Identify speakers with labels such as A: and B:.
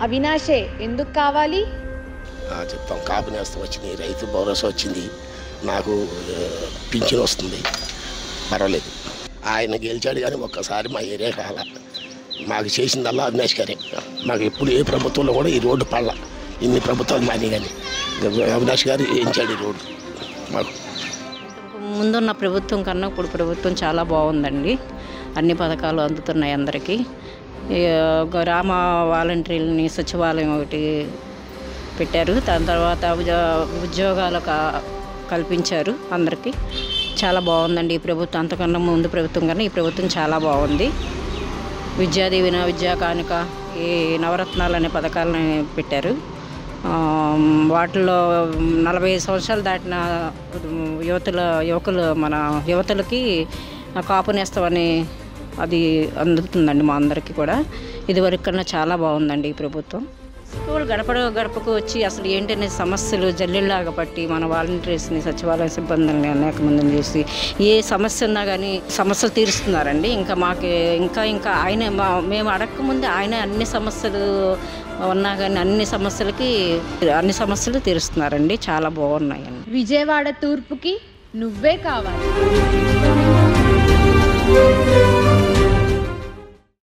A: అవినాషే ఎందుకు కావాలి?
B: చెప్తాం. కాపు నేస్తం వచ్చింది, రైతు భరోసా వచ్చింది, నాకు పింఛన్ వస్తుంది, పర్వాలేదు. ఆయన గెలిచాడు కానీ ఒక్కసారి మా ఏరియా కాల. మాకు చేసిందల్లా అవినాష్ గారే. మాకు ఎప్పుడు ఏ ప్రభుత్వంలో కూడా ఈ రోడ్డు పడల. ఇన్ని ప్రభుత్వాలు మాని కానీ అవినాష్ గారు వేయించాడు ఈ రోడ్డు మాకు.
C: ముందున్న ప్రభుత్వం కన్నా ఇప్పుడు ప్రభుత్వం చాలా బాగుందండి. అన్ని పథకాలు అందుతున్నాయి అందరికీ. గ్రామ వాలంటీర్లని సచివాలయం ఒకటి పెట్టారు. దాని తర్వాత ఉద్యోగాలు కల్పించారు అందరికీ. చాలా బాగుందండి ఈ ప్రభుత్వం. అంతకన్నా ముందు ప్రభుత్వం కన్నా ఈ ప్రభుత్వం చాలా బాగుంది. విద్యాదీవెన, విద్యా కానుక, ఈ నవరత్నాలు అనే పథకాలని పెట్టారు. వాటిలో 45 సంవత్సరాలు దాటిన యువకులు మన యువతలకి కాపు నేస్తామని అది అందుతుందండి మా అందరికీ కూడా. ఇదివరకు కన్నా చాలా బాగుందండి ఈ ప్రభుత్వం. స్కూల్ గడపకు వచ్చి అసలు ఏంటనే సమస్యలు జల్లెల్లాగా పట్టి మన వాలంటీర్స్ని, సచివాలయ సిబ్బందులని అనేక మందిని చేసి ఏ సమస్య ఉన్నా కానీ సమస్యలు తీరుస్తున్నారండి. ఇంకా ఆయన మేము అడగకముందే ఆయన అన్ని సమస్యలు ఉన్నా కానీ అన్ని సమస్యలు తీరుస్తున్నారండి. చాలా బాగున్నాయండి.
A: విజయవాడ తూర్పుకి నువ్వే కావాలి.